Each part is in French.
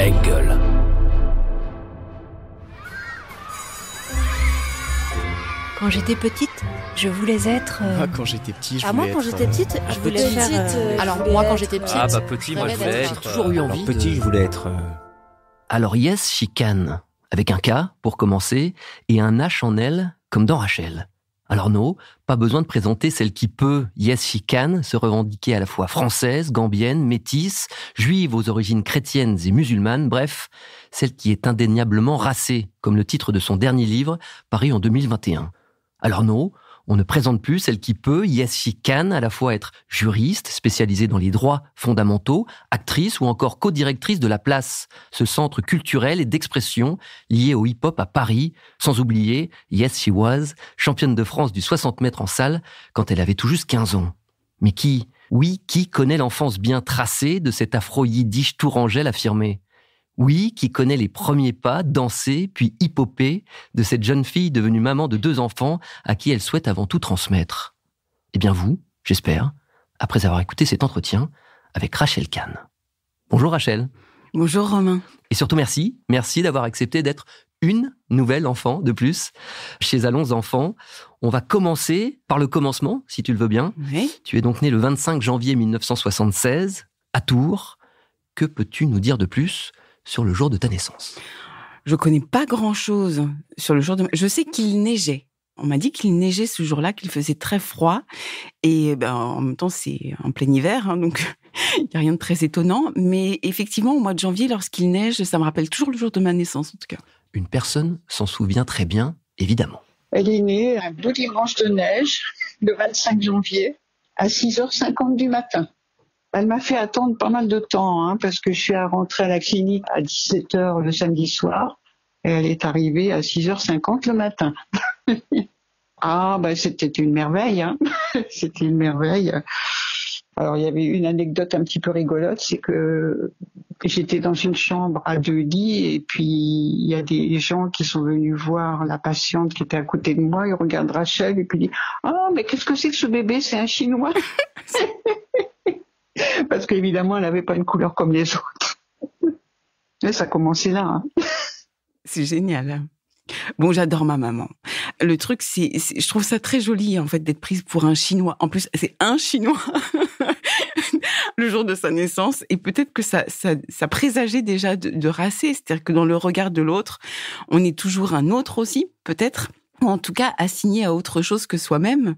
Engel. Quand j'étais petite, je voulais être... Quand j'étais petit, moi, quand j'étais petite, je voulais faire... Alors, moi, quand j'étais petite... Petit, moi, je voulais être... J'ai toujours eu envie petit, je voulais être... Alors Yes, she can, avec un K pour commencer, et un H en elle, comme dans Rachel. Alors non, pas besoin de présenter celle qui peut, Yes, she can, se revendiquer à la fois française, gambienne, métisse, juive aux origines chrétiennes et musulmanes, bref, celle qui est indéniablement racée, comme le titre de son dernier livre, paru en 2021. Alors non, on ne présente plus celle qui peut, Yes, she can, à la fois être juriste, spécialisée dans les droits fondamentaux, actrice ou encore co-directrice de La Place, ce centre culturel et d'expression lié au hip-hop à Paris, sans oublier Yes, she was, championne de France du 60 mètres en salle quand elle avait tout juste 15 ans. Mais qui, oui, qui connaît l'enfance bien tracée de cet afro-yiddish tourangelle affirmé ? Oui, qui connaît les premiers pas dansés puis hippopés de cette jeune fille devenue maman de 2 enfants à qui elle souhaite avant tout transmettre. Eh bien vous, j'espère, après avoir écouté cet entretien avec Rachel Kahn. Bonjour Rachel. Bonjour Romain. Et surtout merci d'avoir accepté d'être une nouvelle enfant de plus chez Allons Enfants. On va commencer par le commencement, si tu le veux bien. Oui. Tu es donc né le 25 janvier 1976 à Tours. Que peux-tu nous dire de plus sur le jour de ta naissance? Je connais pas grand-chose sur le jour de... Je sais qu'il neigeait. On m'a dit qu'il neigeait ce jour-là, qu'il faisait très froid. Et en même temps, c'est en plein hiver, donc il n'y a rien de très étonnant. Mais effectivement, au mois de janvier, lorsqu'il neige, ça me rappelle toujours le jour de ma naissance, en tout cas. Une personne s'en souvient très bien, évidemment. Elle est née un beau dimanche de neige, le 25 janvier, à 6h50 du matin. Elle m'a fait attendre pas mal de temps, parce que je suis rentrée à la clinique à 17h le samedi soir, et elle est arrivée à 6h50 le matin. C'était une merveille, C'était une merveille. Alors, il y avait une anecdote un petit peu rigolote, c'est que j'étais dans une chambre à 2 lits, et puis il y a des gens qui sont venus voir la patiente qui était à côté de moi, ils regardent Rachel, et puis ils disent « Ah, mais qu'est-ce que c'est que ce bébé, c'est un Chinois ?» Parce qu'évidemment, elle n'avait pas une couleur comme les autres. Et ça a commencé là. C'est génial. Bon, j'adore ma maman. Le truc, je trouve ça très joli, en fait, d'être prise pour un Chinois. En plus, c'est un Chinois le jour de sa naissance. Et peut-être que ça présageait déjà de racer. C'est-à-dire que dans le regard de l'autre, on est toujours un autre aussi, peut-être. Ou en tout cas, assigné à autre chose que soi-même.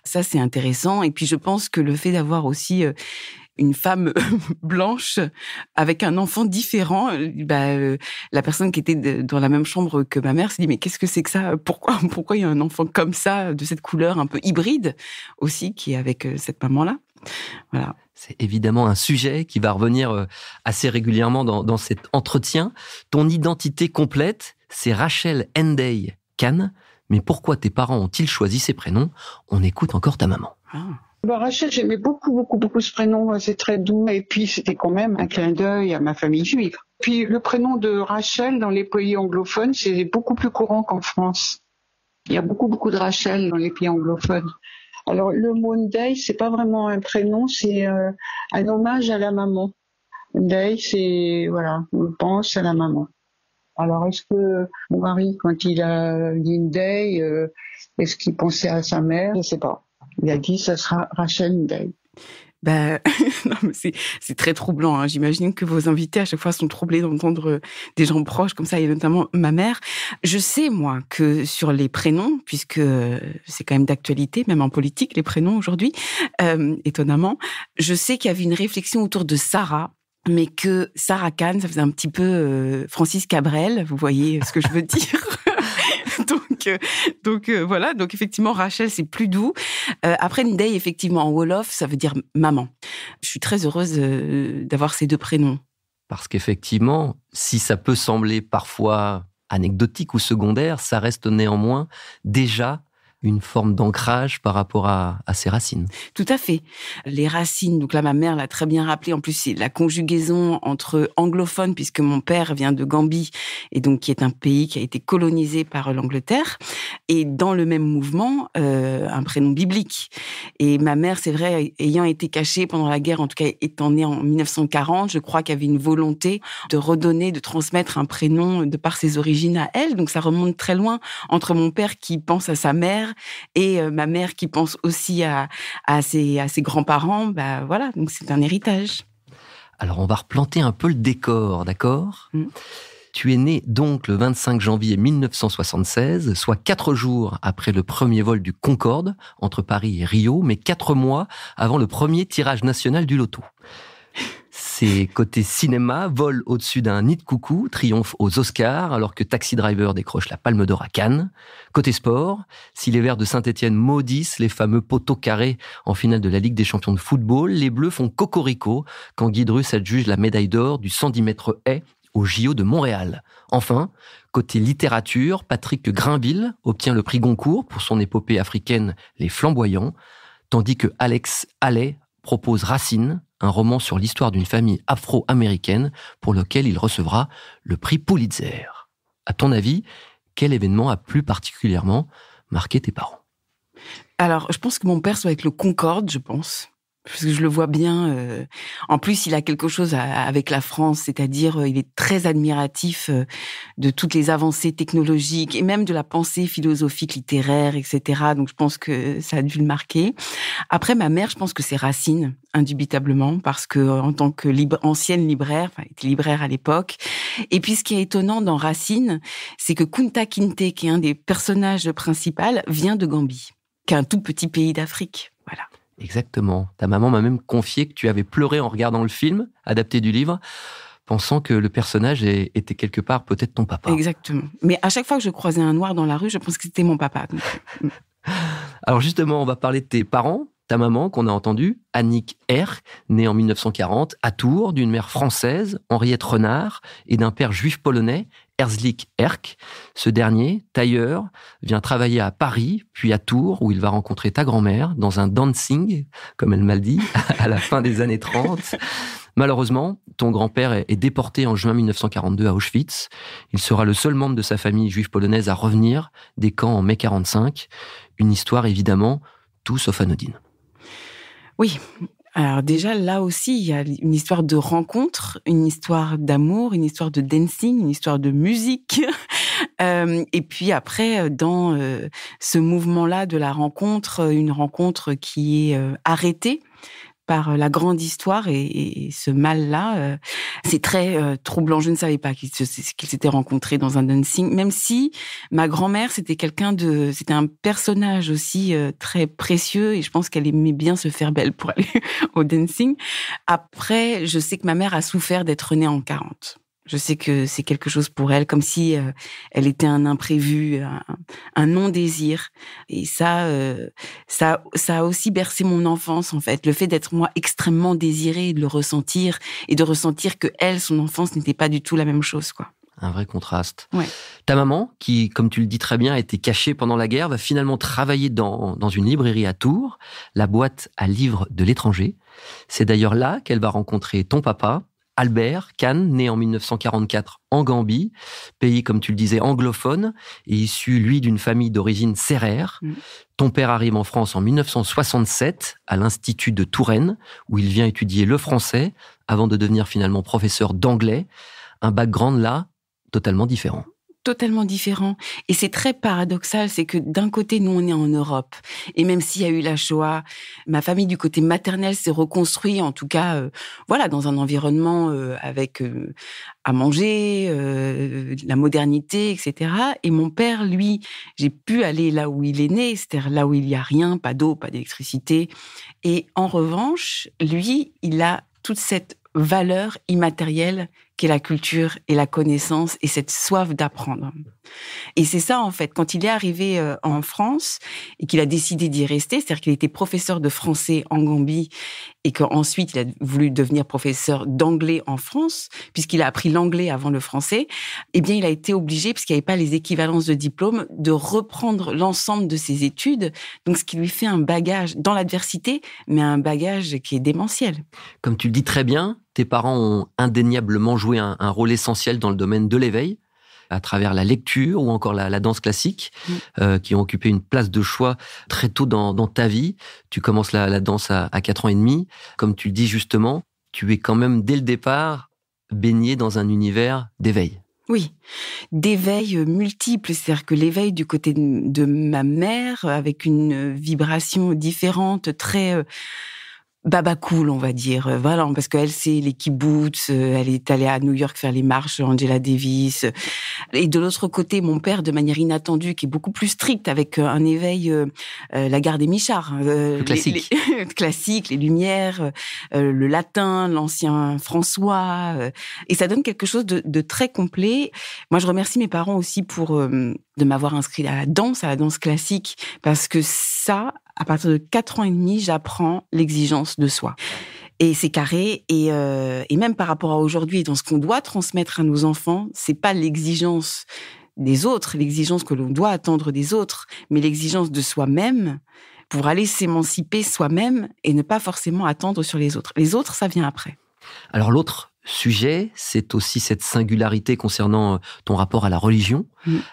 Ça, c'est intéressant. Et puis, je pense que le fait d'avoir aussi une femme blanche avec un enfant différent, la personne qui était dans la même chambre que ma mère s'est dit « Mais qu'est-ce que c'est que ça ? Pourquoi il y a un enfant comme ça, de cette couleur un peu hybride aussi, qui est avec cette maman-là ?» Voilà. C'est évidemment un sujet qui va revenir assez régulièrement dans cet entretien. Ton identité complète, c'est Rachel Henday Kahn. Mais pourquoi tes parents ont-ils choisi ces prénoms ? On écoute encore ta maman. Rachel, j'aimais beaucoup ce prénom, c'est très doux. Et puis, c'était quand même un clin d'œil à ma famille juive. Puis, le prénom de Rachel dans les pays anglophones, c'est beaucoup plus courant qu'en France. Il y a beaucoup de Rachel dans les pays anglophones. Alors, le mot Henday, c'est pas vraiment un prénom, c'est un hommage à la maman. Henday, c'est, voilà, on pense à la maman. Alors, est-ce que mon mari, quand il a dit Henday, est-ce qu'il pensait à sa mère ? Je sais pas. Il a dit, ça sera Rachel Henday. Non, mais c'est très troublant. J'imagine que vos invités, à chaque fois, sont troublés d'entendre des gens proches comme ça, et notamment ma mère. Je sais, moi, que sur les prénoms, puisque c'est quand même d'actualité, même en politique, les prénoms aujourd'hui, étonnamment, je sais qu'il y avait une réflexion autour de Sarah, mais que Sarah Kahn, ça faisait un petit peu Francis Cabrel, vous voyez ce que je veux dire. Donc voilà, donc effectivement Rachel c'est plus doux. Après Henday, effectivement en Wolof ça veut dire maman. Je suis très heureuse d'avoir ces 2 prénoms. Parce qu'effectivement, si ça peut sembler parfois anecdotique ou secondaire, ça reste néanmoins déjà une forme d'ancrage par rapport à ses racines. Tout à fait. Les racines, donc là, ma mère l'a très bien rappelé. En plus, c'est la conjugaison entre anglophones, puisque mon père vient de Gambie, et donc qui est un pays qui a été colonisé par l'Angleterre, et dans le même mouvement, un prénom biblique. Et ma mère, c'est vrai, ayant été cachée pendant la guerre, en tout cas étant née en 1940, je crois qu'il y avait une volonté de redonner, de transmettre un prénom de par ses origines à elle. Donc ça remonte très loin entre mon père qui pense à sa mère et ma mère qui pense aussi à ses grands-parents. Bah voilà, donc c'est un héritage. Alors on va replanter un peu le décor, d'accord ? Tu es né donc le 25 janvier 1976, soit 4 jours après le premier vol du Concorde entre Paris et Rio, mais 4 mois avant le premier tirage national du loto. Ses côtés cinéma volent au-dessus d'un nid de coucou, triomphe aux Oscars, alors que Taxi Driver décroche la Palme d'Or à Cannes. Côté sport, si les Verts de Saint-Étienne maudissent les fameux poteaux carrés en finale de la Ligue des champions de football, les Bleus font cocorico quand Guy Drus adjuge la médaille d'or du 110 mètres haies au JO de Montréal. Enfin, côté littérature, Patrick Grinville obtient le prix Goncourt pour son épopée africaine Les Flamboyants, tandis que Alex Haley propose Racine, un roman sur l'histoire d'une famille afro-américaine pour lequel il recevra le prix Pulitzer. À ton avis, quel événement a plus particulièrement marqué tes parents ? Alors, je pense que mon père, ça va être le Concorde, je pense. Parce que je le vois bien. En plus, il a quelque chose avec la France, c'est-à-dire il est très admiratif de toutes les avancées technologiques et même de la pensée philosophique, littéraire, etc. Donc, je pense que ça a dû le marquer. Après, ma mère, je pense que c'est Racine, indubitablement, parce que en tant que ancienne libraire, enfin, elle était libraire à l'époque. Et puis, ce qui est étonnant dans Racine, c'est que Kunta Kinte, qui est un des personnages principaux, vient de Gambie, qui est un tout petit pays d'Afrique. Voilà. Exactement. Ta maman m'a même confié que tu avais pleuré en regardant le film, adapté du livre, pensant que le personnage était quelque part peut-être ton papa. Exactement. Mais à chaque fois que je croisais un noir dans la rue, je pense que c'était mon papa. Alors justement, on va parler de tes parents. Ta maman, qu'on a entendue, Annick Erck, née en 1940 à Tours, d'une mère française, Henriette Renard, et d'un père juif polonais, Herzlich Erck. Ce dernier, tailleur, vient travailler à Paris, puis à Tours, où il va rencontrer ta grand-mère, dans un dancing, comme elle m'a le dit, à la fin des années 30. Malheureusement, ton grand-père est déporté en juin 1942 à Auschwitz. Il sera le seul membre de sa famille juive polonaise à revenir des camps en mai 45. Une histoire évidemment tout sauf anodine. Oui. Alors déjà, là aussi, il y a une histoire de rencontre, une histoire d'amour, une histoire de dancing, une histoire de musique. Et puis après, dans ce mouvement-là de la rencontre, une rencontre qui est arrêtée par la grande histoire et ce mal-là, c'est très troublant. Je ne savais pas qu'ils s'étaient rencontrés dans un dancing, même si ma grand-mère, c'était un personnage aussi très précieux et je pense qu'elle aimait bien se faire belle pour aller au dancing. Après, je sais que ma mère a souffert d'être née en 40. Je sais que c'est quelque chose pour elle, comme si elle était un imprévu, un non-désir. Et ça a aussi bercé mon enfance, en fait. Le fait d'être, moi, extrêmement désirée et de le ressentir, et de ressentir que elle, son enfance, n'était pas du tout la même chose, quoi. Un vrai contraste. Ouais. Ta maman, qui, comme tu le dis très bien, a été cachée pendant la guerre, va finalement travailler dans une librairie à Tours, la boîte à livres de l'étranger. C'est d'ailleurs là qu'elle va rencontrer ton papa, Albert Kahn, né en 1944 en Gambie, pays, comme tu le disais, anglophone, et issu, lui, d'une famille d'origine sérère. Ton père arrive en France en 1967, à l'Institut de Touraine, où il vient étudier le français, avant de devenir finalement professeur d'anglais. Un background, là, totalement différent. Totalement différent. Et c'est très paradoxal, c'est que d'un côté, nous, on est en Europe. Et même s'il y a eu la Shoah, ma famille du côté maternel s'est reconstruite, en tout cas, dans un environnement avec à manger, la modernité, etc. Et mon père, lui, j'ai pu aller là où il est né, c'est-à-dire là où il n'y a rien, pas d'eau, pas d'électricité. Et en revanche, lui, il a toute cette valeur immatérielle qu'est la culture et la connaissance et cette soif d'apprendre. Et c'est ça, en fait, quand il est arrivé en France et qu'il a décidé d'y rester, c'est-à-dire qu'il était professeur de français en Gambie et qu'ensuite il a voulu devenir professeur d'anglais en France, puisqu'il a appris l'anglais avant le français, eh bien il a été obligé, puisqu'il n'y avait pas les équivalences de diplôme, de reprendre l'ensemble de ses études, donc ce qui lui fait un bagage dans l'adversité, mais un bagage qui est démentiel. Comme tu le dis très bien, tes parents ont indéniablement joué un rôle essentiel dans le domaine de l'éveil, à travers la lecture ou encore la danse classique, qui ont occupé une place de choix très tôt dans ta vie. Tu commences la danse à 4 ans et demi. Comme tu le dis justement, tu es quand même, dès le départ, baigné dans un univers d'éveil. Oui, d'éveil multiple, c'est-à-dire que l'éveil du côté de ma mère, avec une vibration différente, très baba cool, on va dire. Voilà, parce qu'elle, c'est les kibbutz, elle est allée à New York faire les marches Angela Davis. Et de l'autre côté, mon père, de manière inattendue, qui est beaucoup plus strict, avec un éveil, la gare des Michards. Classique. Classique, les Lumières, le latin, l'ancien François. Et ça donne quelque chose de très complet. Moi, je remercie mes parents aussi de m'avoir inscrit à la danse classique, parce que ça, à partir de 4 ans et demi, j'apprends l'exigence de soi. Et c'est carré, et même par rapport à aujourd'hui, dans ce qu'on doit transmettre à nos enfants, c'est pas l'exigence des autres, l'exigence que l'on doit attendre des autres, mais l'exigence de soi-même, pour aller s'émanciper soi-même et ne pas forcément attendre sur les autres. Les autres, ça vient après. Alors l'autre sujet, c'est aussi cette singularité concernant ton rapport à la religion,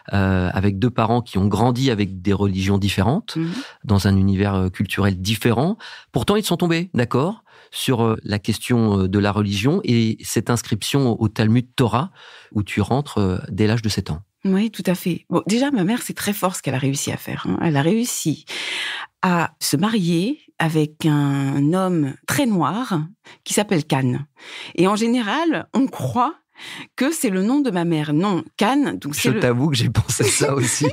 avec 2 parents qui ont grandi avec des religions différentes, dans un univers culturel différent. Pourtant, ils sont tombés d'accord sur la question de la religion et cette inscription au Talmud Torah, où tu rentres dès l'âge de 7 ans. Oui, tout à fait. Bon, déjà, ma mère, c'est très fort ce qu'elle a réussi à faire. Elle a réussi à se marier avec un homme très noir qui s'appelle Khan. Et en général, on croit que c'est le nom de ma mère. Non, Khan. Donc Je t'avoue que j'ai pensé à ça aussi.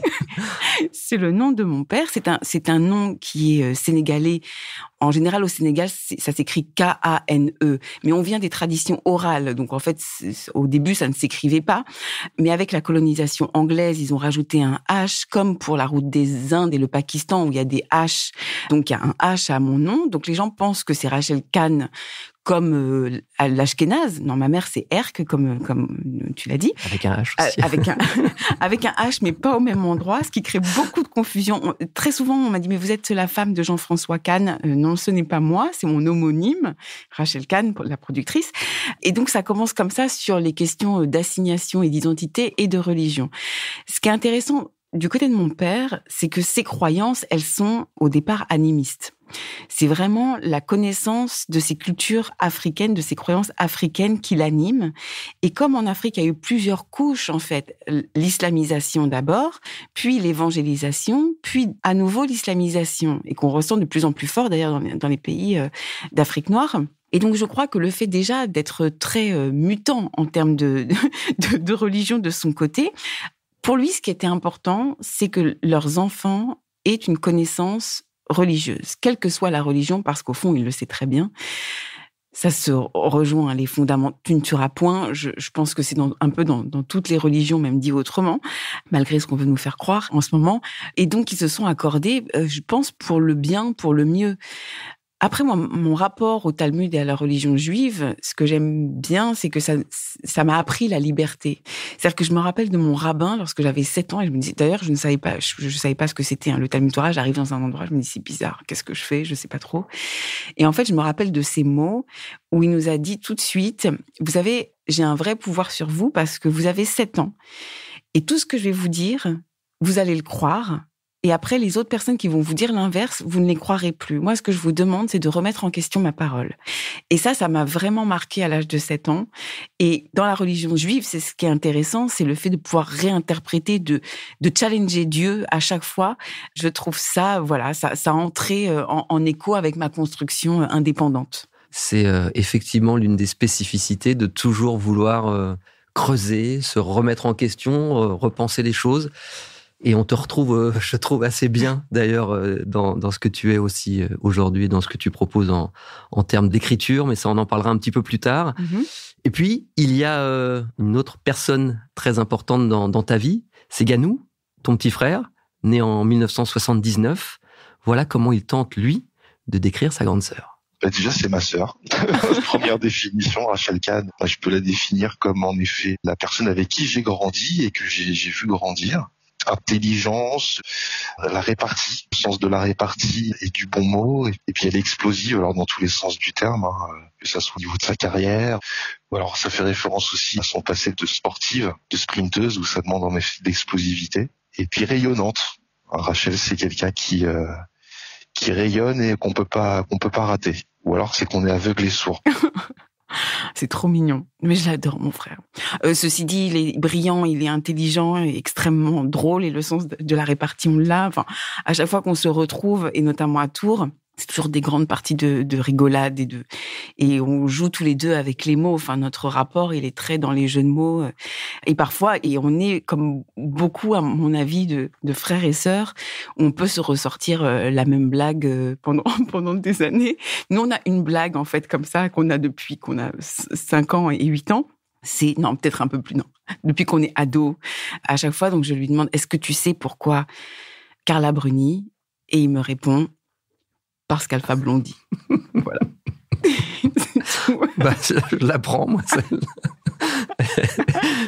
C'est le nom de mon père. C'est un nom qui est sénégalais. En général, au Sénégal, ça s'écrit K-A-N-E. Mais on vient des traditions orales. Donc, en fait, au début, ça ne s'écrivait pas. Mais avec la colonisation anglaise, ils ont rajouté un H, comme pour la route des Indes et le Pakistan, où il y a des H. Donc, il y a un H à mon nom. Donc, les gens pensent que c'est Rachel Khan, comme l'Ashkénaze. Non, ma mère, c'est Erk, comme tu l'as dit. Avec un H aussi. Avec un H, mais pas au même endroit, ce qui crée beaucoup de confusion. Très souvent, on m'a dit, mais vous êtes la femme de Jean-François Khan. Non, ce n'est pas moi, c'est mon homonyme, Rachel Khan, la productrice. Et donc, ça commence comme ça sur les questions d'assignation et d'identité et de religion. Ce qui est intéressant du côté de mon père, c'est que ses croyances, elles sont au départ animistes. C'est vraiment la connaissance de ces cultures africaines, de ces croyances africaines qui l'animent. Et comme en Afrique, il y a eu plusieurs couches, en fait, l'islamisation d'abord, puis l'évangélisation, puis à nouveau l'islamisation, et qu'on ressent de plus en plus fort d'ailleurs dans les pays d'Afrique noire. Et donc, je crois que le fait déjà d'être très mutant en termes de religion de son côté, pour lui, ce qui était important, c'est que leurs enfants aient une connaissance religieuse, quelle que soit la religion, parce qu'au fond, il le sait très bien. Ça se rejoint, les fondamentaux. Tu ne tueras point. Je pense que c'est un peu dans toutes les religions, même dit autrement, malgré ce qu'on veut nous faire croire en ce moment. Et donc, ils se sont accordés, je pense, pour le bien, pour le mieux. Après, moi, mon rapport au Talmud et à la religion juive, ce que j'aime bien, c'est que ça m'a appris la liberté. C'est-à-dire que je me rappelle de mon rabbin lorsque j'avais 7 ans, et je me disais, d'ailleurs, je ne savais pas, je savais pas ce que c'était, le Talmud Torah. J'arrive dans un endroit, je me dis, c'est bizarre, qu'est-ce que je fais? Je sais pas trop. Et en fait, je me rappelle de ces mots où il nous a dit tout de suite, vous savez, j'ai un vrai pouvoir sur vous parce que vous avez 7 ans. Et tout ce que je vais vous dire, vous allez le croire. Et après, les autres personnes qui vont vous dire l'inverse, vous ne les croirez plus. Moi, ce que je vous demande, c'est de remettre en question ma parole. Et ça m'a vraiment marqué à l'âge de 7 ans. Et dans la religion juive, c'est ce qui est intéressant, c'est le fait de pouvoir réinterpréter, de challenger Dieu à chaque fois. Je trouve ça, voilà, ça a entré en écho avec ma construction indépendante. C'est effectivement l'une des spécificités de toujours vouloir creuser, se remettre en question, repenser les choses. Et on te retrouve, je trouve, assez bien, d'ailleurs, dans ce que tu es aussi aujourd'hui, dans ce que tu proposes en termes d'écriture, mais ça, on en parlera un petit peu plus tard. Et puis, il y a une autre personne très importante dans ta vie, c'est Ganou, ton petit frère, né en 1979. Voilà comment il tente, lui, de décrire sa grande sœur. Déjà, c'est ma sœur. Première définition, Rachel Kahn. Je peux la définir comme, en effet, la personne avec qui j'ai grandi et que j'ai vu grandir. Intelligence, la répartie, le sens de la répartie et du bon mot. Et puis, elle est explosive, alors dans tous les sens du terme, que ça soit au niveau de sa carrière. Ou alors, ça fait référence aussi à son passé de sportive, de sprinteuse, où ça demande en effet d'explosivité. Et puis, rayonnante. Rachel, c'est quelqu'un qui rayonne et qu'on peut pas rater. Ou alors c'est qu'on est aveugle et sourd. C'est trop mignon. Mais je l'adore, mon frère. Ceci dit, il est brillant, il est intelligent, et extrêmement drôle, et le sens de la répartie, on l'a. Enfin, à chaque fois qu'on se retrouve, et notamment à Tours, c'est toujours des grandes parties de rigolade et on joue tous les deux avec les mots. Enfin, notre rapport, il est très dans les jeux de mots. Et parfois, et on est comme beaucoup, à mon avis, de frères et sœurs, on peut se ressortir la même blague pendant des années. Nous, on a une blague, en fait, comme ça, qu'on a depuis qu'on a 5 ans et 8 ans. Non, peut-être un peu plus, non. Depuis qu'on est ado, à chaque fois, donc je lui demande, est-ce que tu sais pourquoi Carla Bruni? Et il me répond, parce qu'Alpha Blondy. Voilà. Je la prends, moi, celle.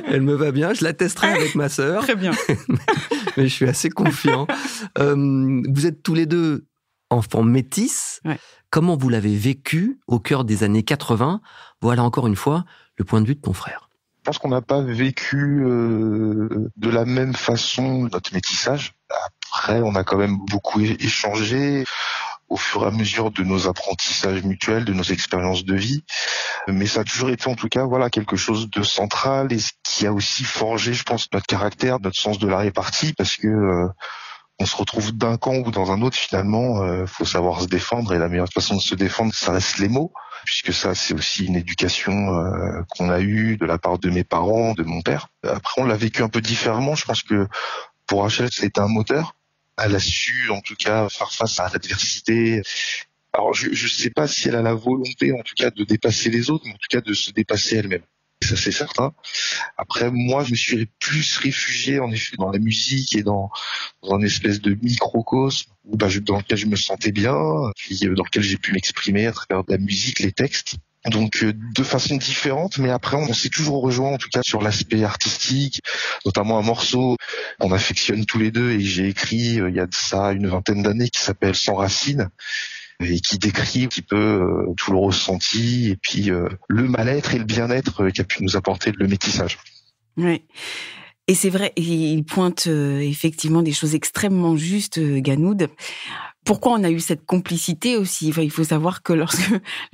Elle me va bien. Je la testerai avec ma sœur. Très bien. Mais je suis assez confiant. Vous êtes tous les deux enfants métis. Ouais. Comment vous l'avez vécu au cœur des années 80? Voilà encore une fois le point de vue de ton frère. Je pense qu'on n'a pas vécu de la même façon notre métissage. Après, on a quand même beaucoup échangé au fur et à mesure de nos apprentissages mutuels, de nos expériences de vie. Mais ça a toujours été, en tout cas, voilà, quelque chose de central et qui a aussi forgé, je pense, notre caractère, notre sens de la répartie, parce que on se retrouve d'un camp ou dans un autre, finalement, faut savoir se défendre, et la meilleure façon de se défendre, ça reste les mots, puisque ça, c'est aussi une éducation qu'on a eue de la part de mes parents, de mon père. Après, on l'a vécu un peu différemment. Je pense que pour Rachel, c'était un moteur. Elle a su, en tout cas, faire face à l'adversité. Alors, je sais pas si elle a la volonté, en tout cas, de dépasser les autres, mais en tout cas, de se dépasser elle-même. Ça, c'est certain. Après, moi, je me suis plus réfugié, en effet, dans la musique et dans un espèce de microcosme dans lequel je me sentais bien, puis dans lequel j'ai pu m'exprimer à travers de la musique, les textes. Donc de façon différente, mais après on s'est toujours rejoint, en tout cas sur l'aspect artistique, notamment un morceau qu'on affectionne tous les deux et que j'ai écrit il y a de ça une 20aine d'années, qui s'appelle Sans racines, et qui décrit un petit peu tout le ressenti et puis le mal-être et le bien-être qu'a pu nous apporter le métissage. Oui. Et c'est vrai, il pointe effectivement des choses extrêmement justes, Ganoud. Pourquoi on a eu cette complicité aussi? Enfin, il faut savoir que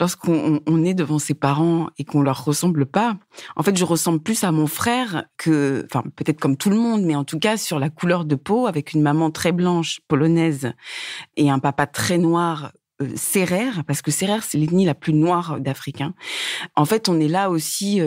lorsqu'on est devant ses parents et qu'on leur ressemble pas, en fait, je ressemble plus à mon frère que, enfin, peut-être comme tout le monde, mais en tout cas sur la couleur de peau, avec une maman très blanche, polonaise, et un papa très noir, sérère, parce que sérère, c'est l'ethnie la plus noire d'Africains. En fait, on est là aussi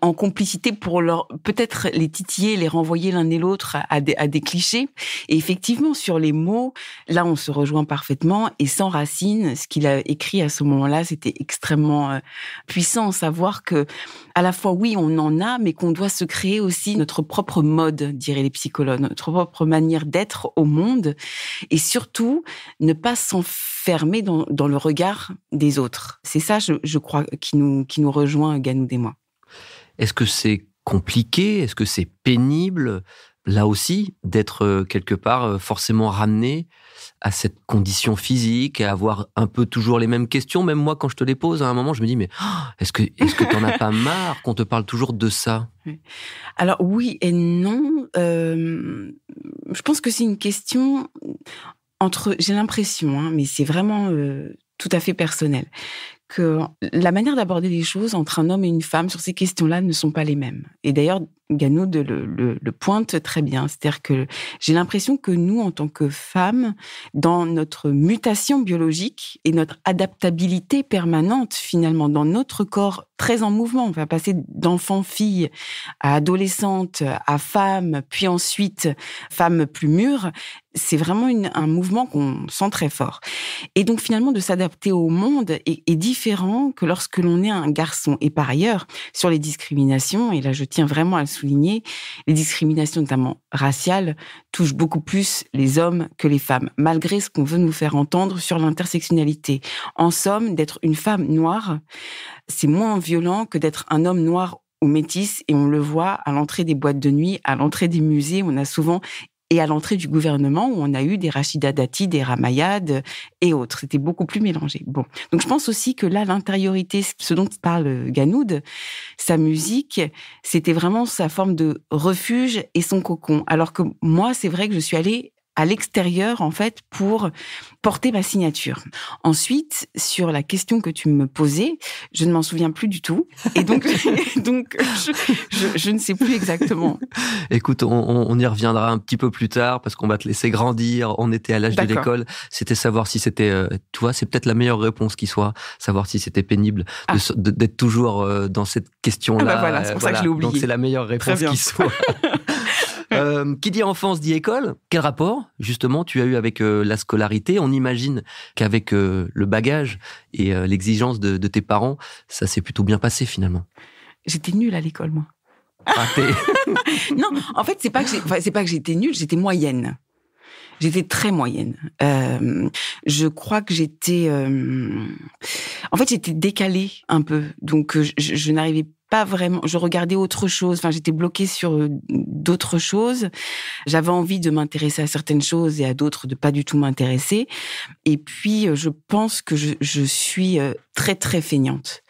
en complicité pour peut-être les titiller, les renvoyer l'un et l'autre à des clichés. Et effectivement, sur les mots, là, on se rejoint parfaitement. Et Sans racines, ce qu'il a écrit à ce moment-là, c'était extrêmement puissant. Savoir que, à la fois, oui, on en a, mais qu'on doit se créer aussi notre propre mode, diraient les psychologues, notre propre manière d'être au monde. Et surtout, ne pas s'enfermer dans le regard des autres. C'est ça, je crois, qui nous rejoint, Ganoud et moi. Est-ce que c'est compliqué? Est-ce que c'est pénible, là aussi, d'être quelque part forcément ramené à cette condition physique, à avoir un peu toujours les mêmes questions? Même moi, quand je te les pose, à un moment, je me dis, mais est-ce que t'en as pas marre qu'on te parle toujours de ça? Alors oui et non. Je pense que c'est une question j'ai l'impression, mais c'est vraiment tout à fait personnel, que la manière d'aborder les choses entre un homme et une femme sur ces questions-là ne sont pas les mêmes. Et d'ailleurs, Ganoud le pointe très bien. C'est-à-dire que j'ai l'impression que nous, en tant que femmes, dans notre mutation biologique et notre adaptabilité permanente, finalement, dans notre corps très en mouvement, on va passer d'enfant-fille à adolescente, à femme, puis ensuite femme plus mûre, c'est vraiment un mouvement qu'on sent très fort. Et donc finalement, de s'adapter au monde est différent que lorsque l'on est un garçon. Et par ailleurs, sur les discriminations, et là je tiens vraiment à le souligner, les discriminations notamment raciales touchent beaucoup plus les hommes que les femmes, malgré ce qu'on veut nous faire entendre sur l'intersectionnalité. En somme, d'être une femme noire, c'est moins violent que d'être un homme noir ou métis, et on le voit à l'entrée des boîtes de nuit, à l'entrée des musées, on a souvent... Et à l'entrée du gouvernement, où on a eu des Rachida Dati, des Ramayad et autres. C'était beaucoup plus mélangé. Bon. Donc, je pense aussi que là, l'intériorité, ce dont parle Ganoud, sa musique, c'était vraiment sa forme de refuge et son cocon. Alors que moi, c'est vrai que je suis allée à l'extérieur, en fait, pour porter ma signature. Ensuite, sur la question que tu me posais, je ne m'en souviens plus du tout. Et donc, je ne sais plus exactement. Écoute, on y reviendra un petit peu plus tard parce qu'on va te laisser grandir. On était à l'âge de l'école. C'était savoir si c'était, tu vois, c'est peut-être la meilleure réponse qui soit, savoir si c'était pénible d'être toujours dans cette question-là. Ah bah voilà, c'est pour ça que je l'ai oublié. Donc c'est la meilleure réponse qui soit. Qui dit enfance dit école. Quel rapport, justement, tu as eu avec la scolarité? On imagine qu'avec le bagage et l'exigence de tes parents, ça s'est plutôt bien passé finalement. J'étais nulle à l'école, moi. Ah, non, en fait, c'est pas que j'étais nulle, j'étais moyenne. J'étais très moyenne. Je crois que j'étais... En fait, j'étais décalée un peu. Donc, je n'arrivais pas vraiment... Je regardais autre chose. Enfin, j'étais bloquée sur d'autres choses. J'avais envie de m'intéresser à certaines choses et à d'autres de pas du tout m'intéresser. Et puis, je pense que je suis très, très feignante.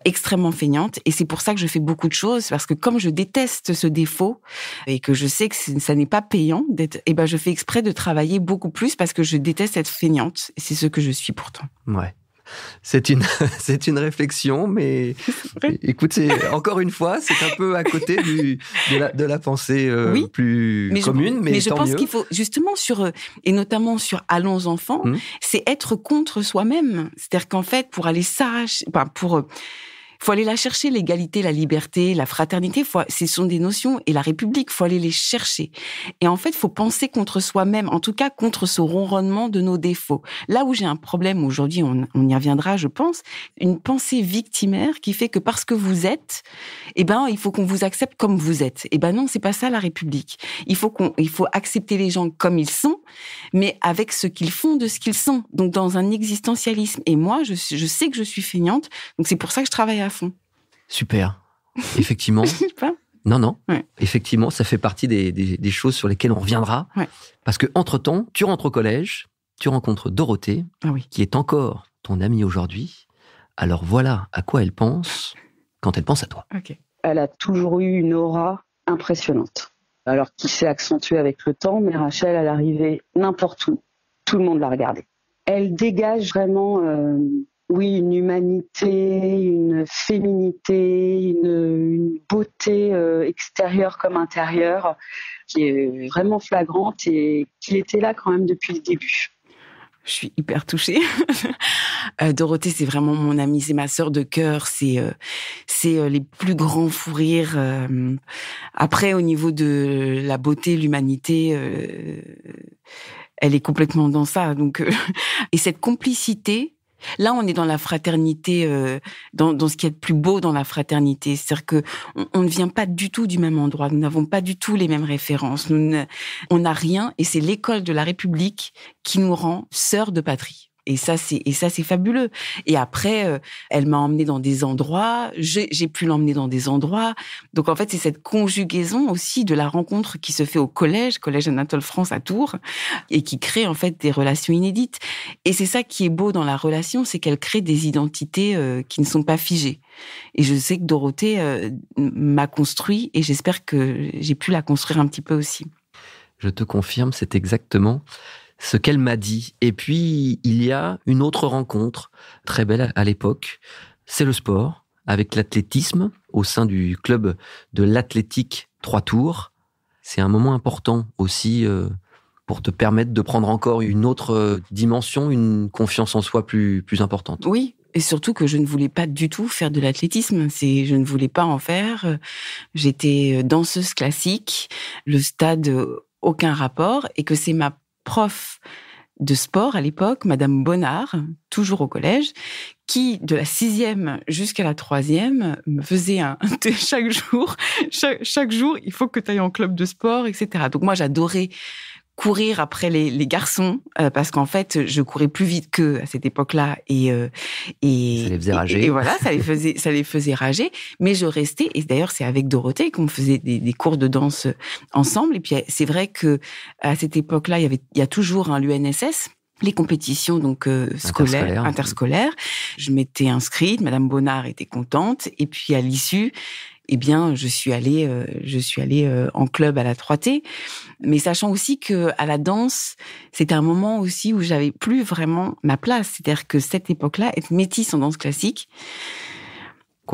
Extrêmement feignante. Et c'est pour ça que je fais beaucoup de choses. Parce que comme je déteste ce défaut et que je sais que ça n'est pas payant d'être... Eh ben, je fais exprès de travailler beaucoup plus parce que je déteste être feignante. Et c'est ce que je suis pourtant. Ouais. C'est une réflexion, mais écoute, encore une fois, c'est un peu à côté de la pensée plus commune, mais je tant pense mieux. qu'il faut justement et notamment sur Allons enfants, c'est être contre soi-même. C'est-à-dire qu'en fait, pour aller s'arracher, faut aller la chercher, l'égalité, la liberté, la fraternité. Ce sont des notions, et la République, faut aller les chercher. Et en fait, faut penser contre soi-même, en tout cas contre ce ronronnement de nos défauts. Là où j'ai un problème aujourd'hui, on y reviendra, je pense, une pensée victimaire qui fait que parce que vous êtes, il faut qu'on vous accepte comme vous êtes. Non, c'est pas ça la République. Il faut accepter les gens comme ils sont, mais avec ce qu'ils font de ce qu'ils sont. Donc dans un existentialisme. Et moi, je sais que je suis feignante, donc c'est pour ça que je travaille à fond. Super. Effectivement. Non. Ouais. Effectivement, ça fait partie des choses sur lesquelles on reviendra. Ouais. Parce que entre-temps, tu rentres au collège, tu rencontres Dorothée, qui est encore ton amie aujourd'hui. Alors voilà à quoi elle pense quand elle pense à toi. Okay. Elle a toujours eu une aura impressionnante. Alors qui s'est accentuée avec le temps, mais Rachel, elle arrivait n'importe où. Tout le monde la regardait. Elle dégage vraiment... une humanité, une féminité, une beauté extérieure comme intérieure qui est vraiment flagrante et qui était là quand même depuis le début. Je suis hyper touchée. Dorothée, c'est vraiment mon amie, c'est ma sœur de cœur, c'est les plus grands fous rires. Après, au niveau de la beauté, l'humanité, elle est complètement dans ça. Donc, et cette complicité. Là, on est dans la fraternité, dans ce qu'il y a de plus beau dans la fraternité. C'est-à-dire que on ne vient pas du tout du même endroit. Nous n'avons pas du tout les mêmes références. On n'a rien, et c'est l'école de la République qui nous rend sœurs de patrie. Et ça, c'est fabuleux. Et après, elle m'a emmenée dans des endroits, j'ai pu l'emmener dans des endroits. Donc, en fait, c'est cette conjugaison aussi de la rencontre qui se fait au collège Anatole France à Tours, et qui crée, en fait, des relations inédites. Et c'est ça qui est beau dans la relation, c'est qu'elle crée des identités qui ne sont pas figées. Et je sais que Dorothée m'a construit, et j'espère que j'ai pu la construire un petit peu aussi. Je te confirme, c'est exactement ce qu'elle m'a dit. Et puis, il y a une autre rencontre très belle à l'époque. C'est le sport, avec l'athlétisme, au sein du club de l'athlétique 3 tours. C'est un moment important aussi pour te permettre de prendre encore une autre dimension, une confiance en soi plus importante. Oui, et surtout que je ne voulais pas du tout faire de l'athlétisme. Je ne voulais pas en faire. J'étais danseuse classique, le stade, aucun rapport, et que c'est ma prof de sport à l'époque, Madame Bonnard, toujours au collège, qui, de la 6e jusqu'à la 3e, me faisait chaque jour, il faut que tu ailles en club de sport, etc. Donc moi, j'adorais courir après les garçons, parce qu'en fait, je courais plus vite qu'eux à cette époque-là, et ça les faisait rager. Et voilà, ça les faisait rager. Mais je restais, et d'ailleurs, c'est avec Dorothée qu'on faisait des cours de danse ensemble. Et puis, c'est vrai que à cette époque-là, il y a toujours l'UNSS, les compétitions donc interscolaires. Je m'étais inscrite, Madame Bonnard était contente, et puis à l'issue, eh bien, je suis allée en club à la 3T, mais sachant aussi que à la danse, c'était un moment aussi où j'avais plus vraiment ma place. C'est-à-dire que cette époque-là, être métisse en danse classique,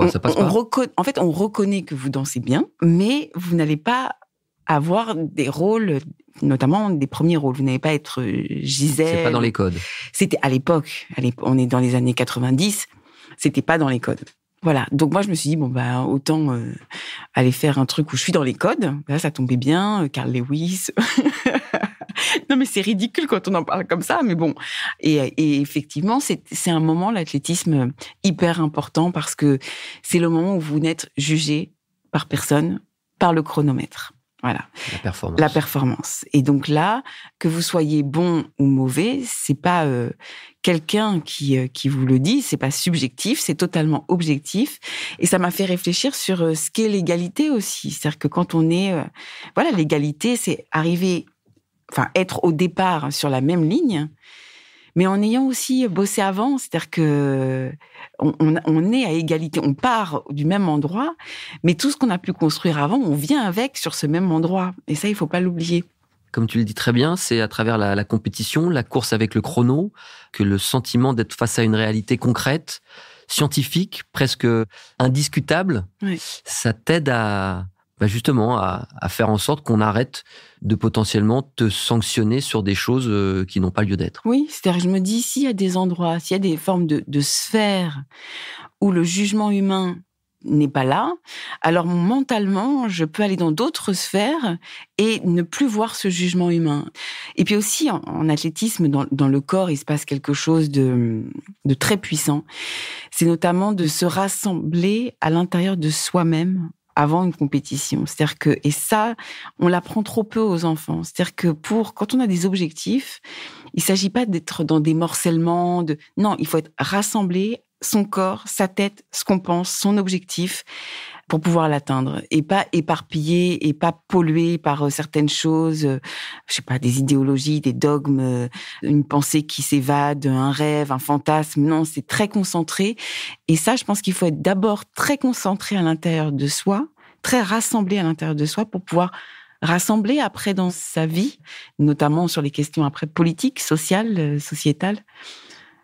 ça passe pas. En fait, on reconnaît que vous dansez bien, mais vous n'allez pas avoir des rôles, notamment des premiers rôles. Vous n'allez pas être Gisèle. C'est pas dans les codes. C'était à l'époque, on est dans les années 90, c'était pas dans les codes. Voilà, donc moi je me suis dit, autant aller faire un truc où je suis dans les codes. Là, ça tombait bien, Carl Lewis. Non mais c'est ridicule quand on en parle comme ça, mais bon. Et effectivement, c'est un moment, l'athlétisme, hyper important, parce que c'est le moment où vous n'êtes jugé par personne, par le chronomètre. Voilà. La performance. Et donc là, que vous soyez bon ou mauvais, c'est pas quelqu'un qui vous le dit, c'est pas subjectif, c'est totalement objectif. Et ça m'a fait réfléchir sur ce qu'est l'égalité aussi. C'est-à-dire que quand on est... l'égalité, c'est être au départ sur la même ligne, mais en ayant aussi bossé avant, c'est-à-dire que on est à égalité, on part du même endroit, mais tout ce qu'on a pu construire avant, on vient avec sur ce même endroit. Et ça, il faut pas l'oublier. Comme tu le dis très bien, c'est à travers la compétition, la course avec le chrono, que le sentiment d'être face à une réalité concrète, scientifique, presque indiscutable, oui. Ça t'aide justement à faire en sorte qu'on arrête de potentiellement te sanctionner sur des choses qui n'ont pas lieu d'être. Oui, c'est-à-dire je me dis, s'il y a des endroits, s'il y a des formes de sphères où le jugement humain n'est pas là, alors mentalement, je peux aller dans d'autres sphères et ne plus voir ce jugement humain. Et puis aussi, en athlétisme, dans le corps, il se passe quelque chose de très puissant. C'est notamment de se rassembler à l'intérieur de soi-même avant une compétition. C'est-à-dire que, et ça, on l'apprend trop peu aux enfants. C'est-à-dire que quand on a des objectifs, il s'agit pas d'être dans des morcellement, non, il faut être rassemblé, son corps, sa tête, ce qu'on pense, son objectif, pour pouvoir l'atteindre. Et pas éparpillé, et pas pollué par certaines choses, je sais pas, des idéologies, des dogmes, une pensée qui s'évade, un rêve, un fantasme. Non, c'est très concentré. Et ça, je pense qu'il faut être d'abord très concentré à l'intérieur de soi, très rassemblé à l'intérieur de soi pour pouvoir rassembler après dans sa vie, notamment sur les questions après politiques, sociales, sociétales.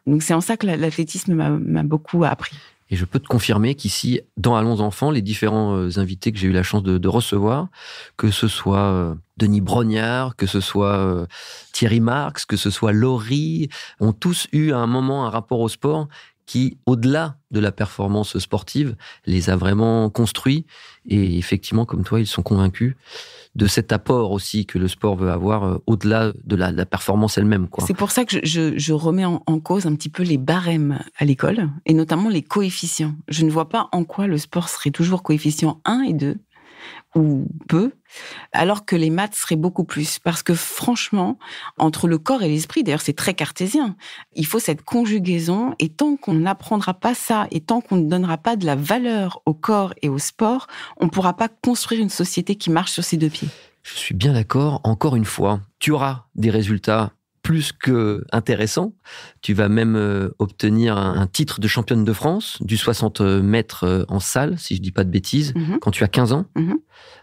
Donc c'est en ça que l'athlétisme m'a beaucoup appris. Et je peux te confirmer qu'ici, dans Allons enfants, les différents invités que j'ai eu la chance de recevoir, que ce soit Denis Brognard, que ce soit Thierry Marx, que ce soit Laurie, ont tous eu à un moment un rapport au sport qui, au-delà de la performance sportive, les a vraiment construits. Et effectivement, comme toi, ils sont convaincus de cet apport aussi que le sport veut avoir au-delà de la performance elle-même, quoi. C'est pour ça que je remets en cause un petit peu les barèmes à l'école, et notamment les coefficients. Je ne vois pas en quoi le sport serait toujours coefficient 1 et 2, ou peu, alors que les maths seraient beaucoup plus. Parce que franchement, entre le corps et l'esprit, d'ailleurs c'est très cartésien, il faut cette conjugaison, et tant qu'on n'apprendra pas ça, et tant qu'on ne donnera pas de la valeur au corps et au sport, on ne pourra pas construire une société qui marche sur ses deux pieds. Je suis bien d'accord, encore une fois, tu auras des résultats plus que intéressants. Tu vas même obtenir un titre de championne de France du 60 mètres en salle, si je dis pas de bêtises, quand tu as 15 ans.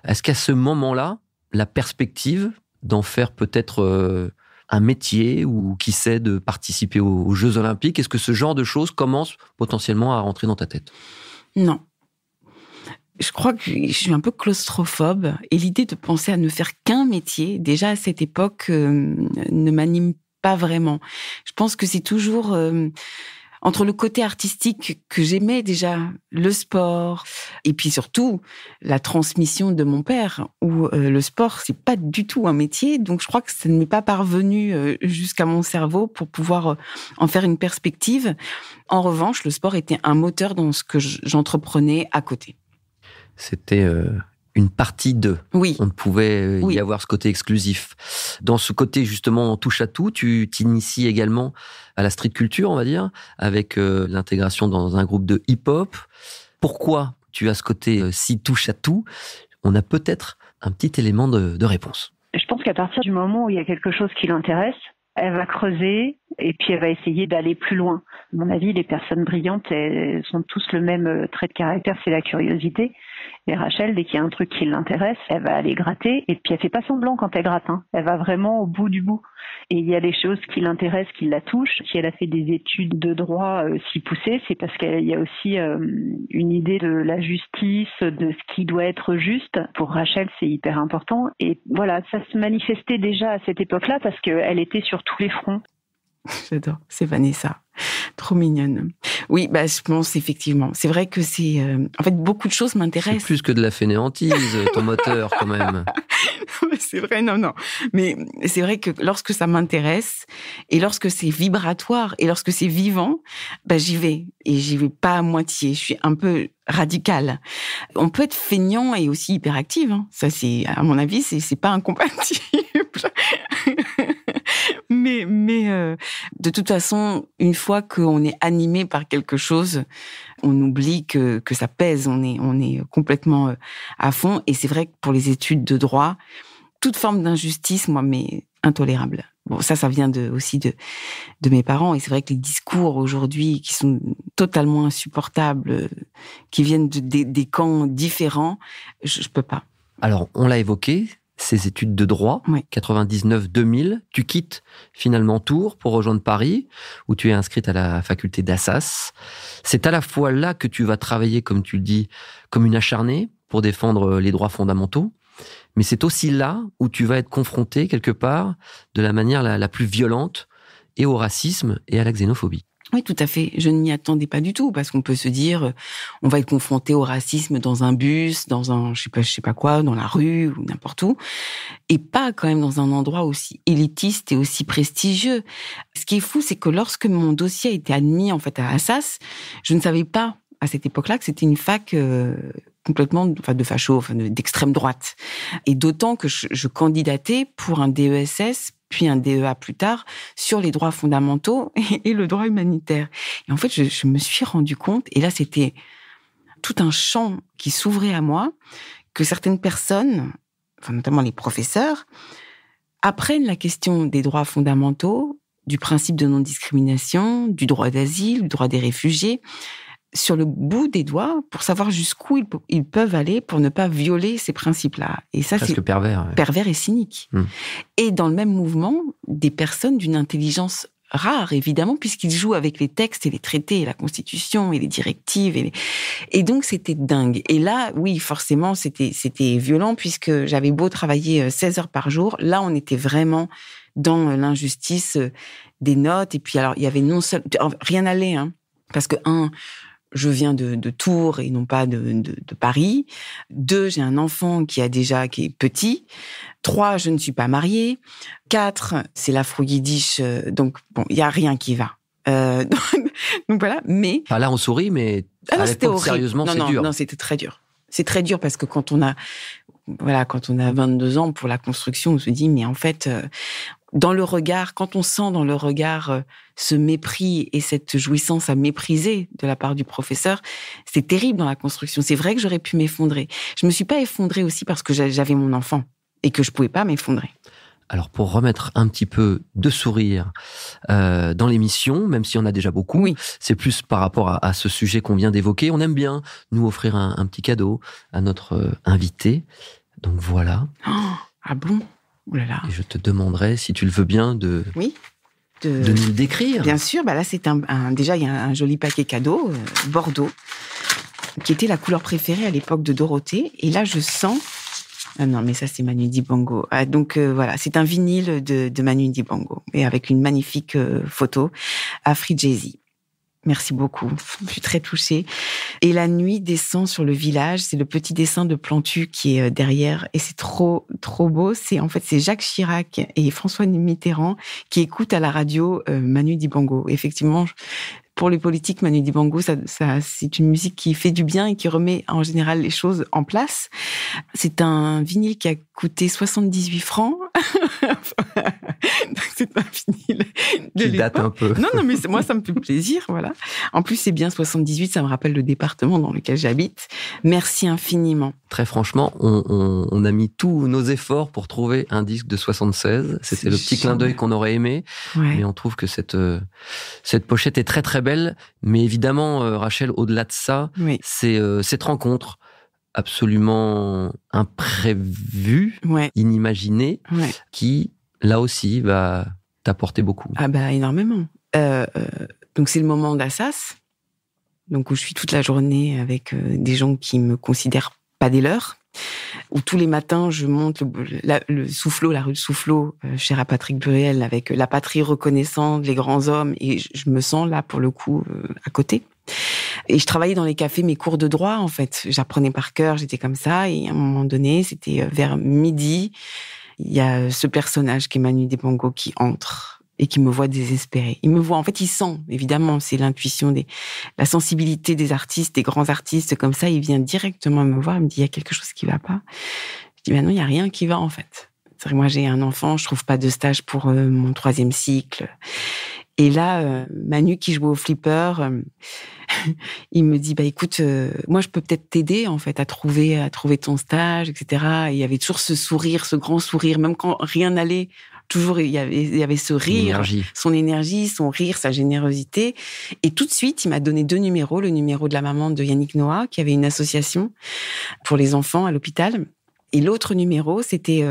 Est-ce qu'à ce moment-là, la perspective d'en faire peut-être un métier, ou qui sait, de participer aux Jeux Olympiques, est-ce que ce genre de choses commence potentiellement à rentrer dans ta tête ? Non. je crois que je suis un peu claustrophobe et l'idée de penser à ne faire qu'un métier, déjà à cette époque, ne m'anime pas vraiment. Je pense que c'est toujours entre le côté artistique que j'aimais déjà, le sport, et puis surtout la transmission de mon père, où le sport, c'est pas du tout un métier, donc je crois que ça ne m'est pas parvenu jusqu'à mon cerveau pour pouvoir en faire une perspective. En revanche, le sport était un moteur dans ce que j'entreprenais à côté. C'était une partie d'eux. Oui. On ne pouvait Oui. y avoir ce côté exclusif. Dans ce côté, justement, touche à tout, tu t'inities également à la street culture, on va dire, avec l'intégration dans un groupe de hip-hop. Pourquoi tu as ce côté si touche à tout? On a peut-être un petit élément de réponse. Je pense qu'à partir du moment où il y a quelque chose qui l'intéresse, elle va creuser et puis elle va essayer d'aller plus loin. À mon avis, les personnes brillantes, elles ont tous le même trait de caractère, c'est la curiosité. Et Rachel, dès qu'il y a un truc qui l'intéresse, elle va aller gratter et puis elle fait pas semblant quand elle gratte. Elle va vraiment au bout du bout. Et il y a des choses qui l'intéressent, qui la touchent. Si elle a fait des études de droit si poussées, c'est parce qu'il y a aussi une idée de la justice, de ce qui doit être juste. Pour Rachel, c'est hyper important. Et voilà, ça se manifestait déjà à cette époque-là parce qu'elle était sur tous les fronts. J'adore, c'est Vanessa. Trop mignonne. Oui, je pense effectivement. C'est vrai que c'est... en fait, beaucoup de choses m'intéressent. C'est plus que de la fainéantise, ton moteur, quand même. C'est vrai, non. Mais c'est vrai que lorsque ça m'intéresse, et lorsque c'est vibratoire, et lorsque c'est vivant, j'y vais. Et j'y vais pas à moitié. Je suis un peu radicale. On peut être feignant et aussi hyperactive. Ça, c'est, à mon avis, c'est pas incompatible. Mais de toute façon, une fois qu'on est animé par quelque chose, on oublie que ça pèse. On est complètement à fond. Et c'est vrai que pour les études de droit, toute forme d'injustice, moi, mais intolérable. Bon, ça vient aussi de mes parents. Et c'est vrai que les discours aujourd'hui qui sont totalement insupportables, qui viennent des camps différents, je peux pas. Alors, on l'a évoqué, ces études de droit, oui. 99-2000, tu quittes finalement Tours pour rejoindre Paris, où tu es inscrite à la faculté d'Assas. C'est à la fois là que tu vas travailler, comme tu le dis, comme une acharnée pour défendre les droits fondamentaux, mais c'est aussi là où tu vas être confrontée, quelque part, de la manière la plus violente, et au racisme et à la xénophobie. Oui, tout à fait. Je ne m'y attendais pas du tout, parce qu'on peut se dire, on va être confronté au racisme dans un bus, dans un, je sais pas quoi, dans la rue ou n'importe où, et pas quand même dans un endroit aussi élitiste et aussi prestigieux. Ce qui est fou, c'est que lorsque mon dossier a été admis en fait à Assas, je ne savais pas à cette époque-là que c'était une fac complètement, de facho, d'extrême droite. Et d'autant que je candidatais pour un DESS, puis un DEA plus tard, sur les droits fondamentaux et le droit humanitaire. Et en fait, je me suis rendu compte, et là, c'était tout un champ qui s'ouvrait à moi, que certaines personnes, notamment les professeurs, apprennent la question des droits fondamentaux, du principe de non-discrimination, du droit d'asile, du droit des réfugiés, sur le bout des doigts pour savoir jusqu'où ils peuvent aller pour ne pas violer ces principes-là. Et ça, presque c'est pervers. Ouais. Pervers et cynique. Et dans le même mouvement, des personnes d'une intelligence rare, évidemment, puisqu'ils jouent avec les textes et les traités, et la Constitution et les directives. Et donc, c'était dingue. Et là, oui, forcément, c'était violent, puisque j'avais beau travailler 16 heures par jour. Là, on était vraiment dans l'injustice des notes. Et puis, alors, il y avait rien n'allait, parce que, je viens de Tours et non pas de Paris. 2, j'ai un enfant qui est petit. 3, je ne suis pas mariée. 4, c'est l'afro-yiddish, donc bon, il y a rien qui va. Donc voilà, mais... Enfin, là, on sourit, mais à l'époque, sérieusement, c'est dur. Non, c'était très dur. C'est très dur parce que quand on a 22 ans pour la construction, on se dit, mais en fait... dans le regard, quand on sent dans le regard ce mépris et cette jouissance à mépriser de la part du professeur, c'est terrible dans la construction. C'est vrai que j'aurais pu m'effondrer. Je me suis pas effondrée aussi parce que j'avais mon enfant et que je pouvais pas m'effondrer. Alors, pour remettre un petit peu de sourire dans l'émission, même s'il y en a déjà beaucoup, oui. C'est plus par rapport à ce sujet qu'on vient d'évoquer. On aime bien nous offrir un petit cadeau à notre invité. Donc voilà. Oh, ah bon ? Oh là là. Et je te demanderai, si tu le veux bien, de nous le décrire. Bien sûr, là c'est déjà il y a un joli paquet cadeau, Bordeaux. qui était la couleur préférée à l'époque de Dorothée. Et là, je sens... Ah non, mais ça, c'est Manu Dibango. Ah, donc, voilà, c'est un vinyle de Manu Dibango, et avec une magnifique photo à Free Jay-Z. Merci beaucoup. Je suis très touchée. Et la nuit descend sur le village. C'est le petit dessin de Plantu qui est derrière. Et c'est trop, trop beau. C'est Jacques Chirac et François Mitterrand qui écoutent à la radio Manu Dibango. Effectivement, pour les politiques, Manu Dibango, ça, c'est une musique qui fait du bien et qui remet en général les choses en place. C'est un vinyle qui a coûté 78 francs. Donc c'est un vinyle de qui date un peu. Non, mais moi, ça me fait plaisir, voilà. En plus, c'est bien 78, ça me rappelle le département dans lequel j'habite. Merci infiniment. Très franchement, on a mis tous nos efforts pour trouver un disque de 76. C'était le petit clin d'œil qu'on aurait aimé. Ouais. Mais on trouve que cette pochette est très, très belle. Mais évidemment, Rachel, au-delà de ça, Oui. c'est cette rencontre absolument imprévue, Ouais. inimaginée, Ouais. qui, là aussi, va t'apporter beaucoup. Ah bah énormément. Donc c'est le moment d'Assas, donc où je suis toute la journée avec des gens qui me considèrent pas des leurs, où tous les matins je monte le Soufflot, la rue de Soufflot, chez Patrick Buriel, avec la patrie reconnaissante, les grands hommes, et je me sens là pour le coup à côté. Et je travaillais dans les cafés mes cours de droit en fait. J'apprenais par cœur, j'étais comme ça, et à un moment donné, c'était vers midi. Il y a ce personnage qui est Manu Dibango qui entre et qui me voit désespérée. Il me voit, en fait, il sent, évidemment, c'est l'intuition, la sensibilité des artistes, des grands artistes comme ça. Il vient directement me voir, il me dit, il y a quelque chose qui va pas. Je dis, ben non, il y a rien qui va, en fait. C'est vrai que moi, j'ai un enfant, je trouve pas de stage pour mon 3e cycle. Et là, Manu qui joue au flipper, il me dit, bah écoute, moi je peux peut-être t'aider en fait à trouver ton stage, etc. Et il y avait toujours ce sourire, ce grand sourire, même quand rien n'allait, toujours il y avait ce rire, son énergie, son rire, sa générosité. Et tout de suite, il m'a donné 2 numéros, le numéro de la maman de Yannick Noah, qui avait une association pour les enfants à l'hôpital. Et l'autre numéro, c'était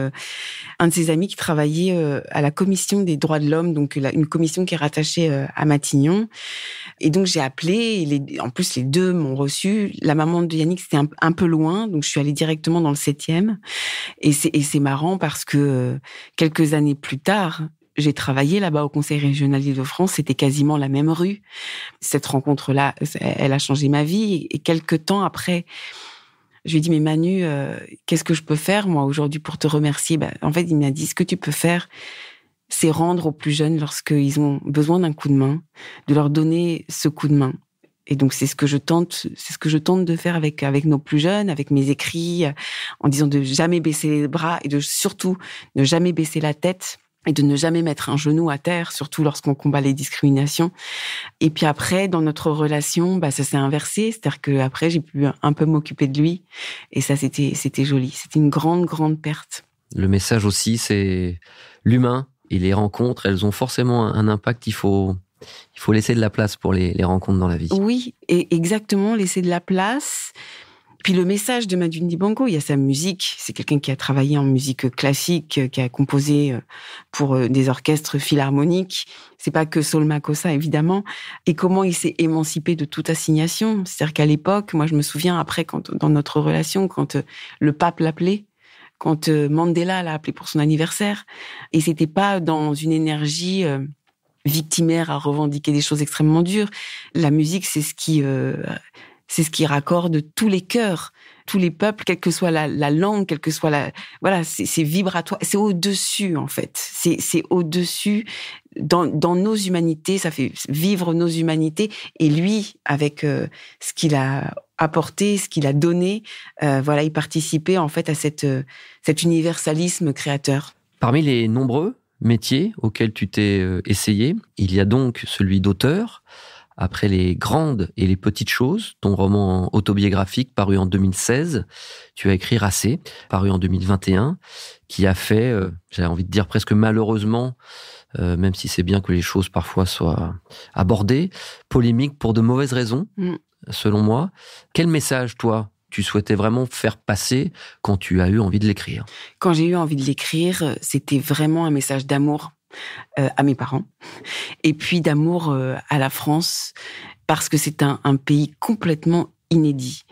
un de ses amis qui travaillait à la commission des droits de l'homme, donc une commission qui est rattachée à Matignon. Et donc j'ai appelé, et en plus les deux m'ont reçu. La maman de Yannick, c'était un peu loin, donc je suis allée directement dans le 7e. Et c'est marrant parce que quelques années plus tard, j'ai travaillé là-bas au Conseil régional d'Île-de-France, c'était quasiment la même rue. Cette rencontre-là, elle a changé ma vie. Et quelques temps après, je lui ai dit, mais Manu, qu'est-ce que je peux faire, moi, aujourd'hui, pour te remercier? En fait, il m'a dit, ce que tu peux faire, c'est rendre aux plus jeunes, lorsqu'ils ont besoin d'un coup de main, de leur donner ce coup de main. Et donc, c'est ce que je tente de faire avec nos plus jeunes, avec mes écrits, en disant de jamais baisser les bras et de surtout ne jamais baisser la tête. Et de ne jamais mettre un genou à terre, surtout lorsqu'on combat les discriminations. Et puis après, dans notre relation, ça s'est inversé. C'est-à-dire que après, j'ai pu un peu m'occuper de lui. Et ça, c'était joli. C'était une grande, grande perte. Le message aussi, c'est l'humain et les rencontres. Elles ont forcément un impact. Il faut laisser de la place pour les rencontres dans la vie. Oui, et exactement, laisser de la place. Puis le message de Manu Dibango, il y a sa musique. C'est quelqu'un qui a travaillé en musique classique, qui a composé pour des orchestres philharmoniques. C'est pas que Saul Makossa, évidemment. Et comment il s'est émancipé de toute assignation. C'est-à-dire qu'à l'époque, moi je me souviens après, dans notre relation, quand le pape l'appelait, quand Mandela l'a appelé pour son anniversaire, et c'était pas dans une énergie victimaire à revendiquer des choses extrêmement dures. La musique, c'est ce qui raccorde tous les cœurs, tous les peuples, quelle que soit la langue, quelle que soit voilà, c'est vibratoire, c'est au-dessus, en fait. C'est au-dessus, dans nos humanités, ça fait vivre nos humanités. Et lui, avec ce qu'il a apporté, ce qu'il a donné, il participait, en fait, à cet universalisme créateur. Parmi les nombreux métiers auxquels tu t'es essayé, il y a donc celui d'auteur. Après les grandes et les petites choses, ton roman autobiographique paru en 2016, tu as écrit Racé, paru en 2021, qui a fait, j'avais envie de dire presque malheureusement, même si c'est bien que les choses parfois soient abordées, polémique pour de mauvaises raisons, selon moi. Quel message, toi, tu souhaitais vraiment faire passer quand tu as eu envie de l'écrire? Quand j'ai eu envie de l'écrire, c'était vraiment un message d'amour à mes parents, et puis d'amour à la France, parce que c'est un pays complètement inédit,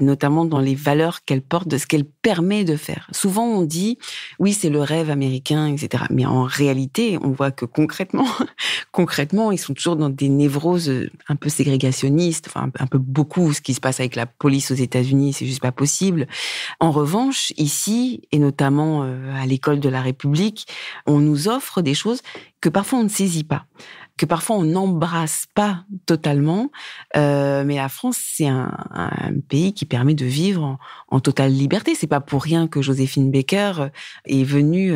notamment dans les valeurs qu'elle porte, de ce qu'elle permet de faire. Souvent, on dit, oui, c'est le rêve américain, etc. Mais en réalité, on voit que concrètement, ils sont toujours dans des névroses un peu ségrégationnistes, enfin, un peu beaucoup ce qui se passe avec la police aux États-Unis, c'est juste pas possible. En revanche, ici, et notamment à l'école de la République, on nous offre des choses que parfois on ne saisit pas, que parfois on n'embrasse pas totalement. Mais la France, c'est un pays qui permet de vivre en totale liberté. C'est pas pour rien que Joséphine Baker est venue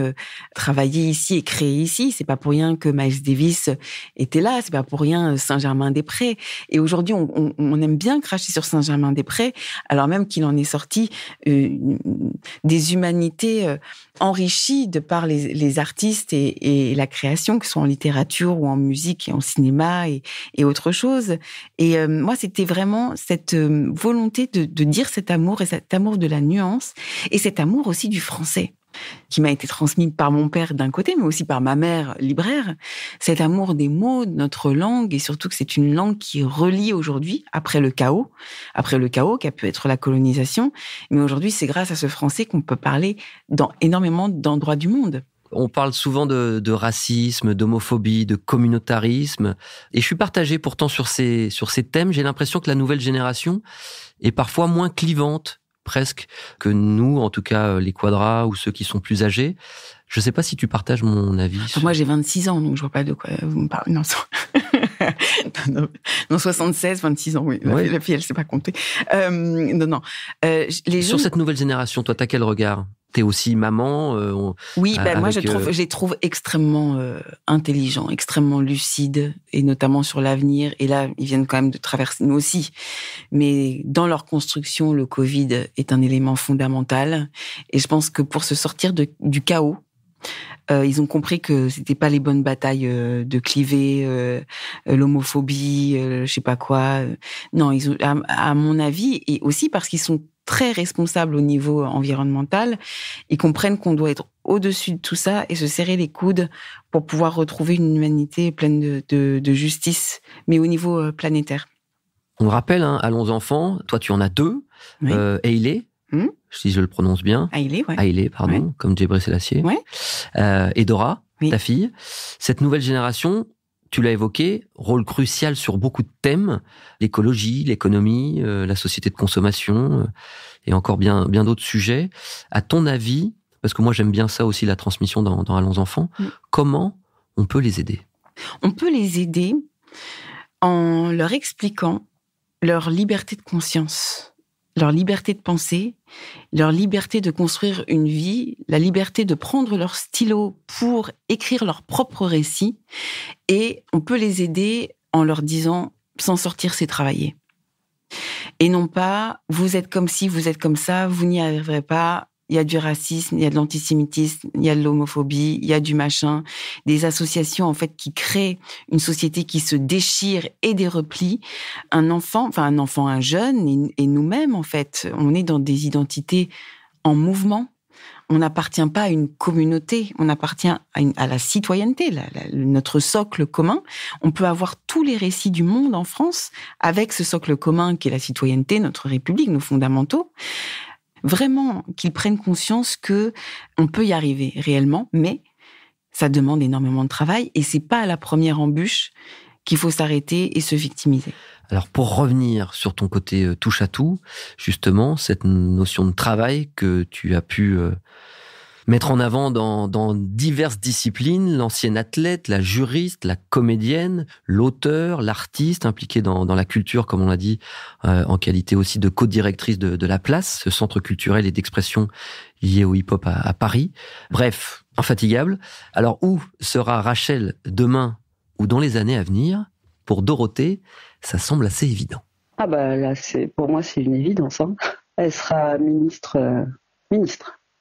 travailler ici et créer ici. C'est pas pour rien que Miles Davis était là. C'est pas pour rien Saint-Germain-des-Prés. Et aujourd'hui, on aime bien cracher sur Saint-Germain-des-Prés, alors même qu'il en est sorti des humanités enrichies de par les artistes et la création, que ce soit en littérature ou en musique et en cinéma et autre chose. Et moi, c'était vraiment cette volonté de dire cet amour, et cet amour de la nuance, et cet amour aussi du français, qui m'a été transmis par mon père d'un côté, mais aussi par ma mère libraire. Cet amour des mots, de notre langue, et surtout que c'est une langue qui relie aujourd'hui, après le chaos qui a pu être la colonisation. Mais aujourd'hui, c'est grâce à ce français qu'on peut parler dans énormément d'endroits du monde. On parle souvent de racisme, d'homophobie, de communautarisme. Et je suis partagé pourtant sur ces thèmes. J'ai l'impression que la nouvelle génération est parfois moins clivante, presque, que nous, en tout cas les quadras ou ceux qui sont plus âgés. Je ne sais pas si tu partages mon avis. Moi, j'ai 26 ans, donc je vois pas de quoi vous me parlez. Non, 76, 26 ans, oui. Ouais. La fille, elle sait pas compter. Non. Les Sur jeunes... cette nouvelle génération, toi, t'as quel regard ? T'es aussi maman Oui, moi je les trouve extrêmement intelligents, extrêmement lucides, et notamment sur l'avenir. Et là, ils viennent quand même de traverser, nous aussi. Mais dans leur construction, le Covid est un élément fondamental. Et je pense que pour se sortir du chaos, ils ont compris que c'était pas les bonnes batailles de cliver l'homophobie, je sais pas quoi. Non, ils ont, à mon avis, et aussi parce qu'ils sont très responsables au niveau environnemental, ils comprennent qu'on doit être au-dessus de tout ça et se serrer les coudes pour pouvoir retrouver une humanité pleine de justice, mais au niveau planétaire. On rappelle, Allons enfants, toi tu en as 2, Oui. Hailey, si je le prononce bien. Hailey, ouais. Hailey, pardon, Ouais. comme Djibril Selassie. Ouais. Et Dora, Oui. ta fille. Cette nouvelle génération, tu l'as évoqué, rôle crucial sur beaucoup de thèmes, l'écologie, l'économie, la société de consommation, et encore bien d'autres sujets. À ton avis, parce que moi j'aime bien ça aussi, la transmission dans Allons enfants, comment on peut les aider ? On peut les aider en leur expliquant leur liberté de conscience, leur liberté de penser, leur liberté de construire une vie, la liberté de prendre leur stylo pour écrire leur propre récit. Et on peut les aider en leur disant « s'en sortir, c'est travailler ». Et non pas « vous êtes comme ci, vous êtes comme ça, vous n'y arriverez pas ». Il y a du racisme, il y a de l'antisémitisme, il y a de l'homophobie, il y a du machin. Des associations, en fait, qui créent une société qui se déchire et des replis. Un enfant, un jeune, et nous-mêmes, en fait, on est dans des identités en mouvement. On n'appartient pas à une communauté, on appartient à la citoyenneté, notre socle commun. On peut avoir tous les récits du monde en France avec ce socle commun qui est la citoyenneté, notre République, nos fondamentaux. Vraiment qu'ils prennent conscience que on peut y arriver réellement, mais ça demande énormément de travail et c'est pas à la première embûche qu'il faut s'arrêter et se victimiser. Alors pour revenir sur ton côté touche à tout, justement, cette notion de travail que tu as pu mettre en avant dans diverses disciplines, l'ancienne athlète, la juriste, la comédienne, l'auteur, l'artiste impliqué dans la culture, comme on l'a dit, en qualité aussi de co-directrice de La Place, ce centre culturel et d'expression lié au hip-hop à Paris. Bref, infatigable. Alors où sera Rachel demain ou dans les années à venir ? Pour Dorothée, ça semble assez évident. Ah bah là, pour moi, c'est une évidence. Elle sera ministre,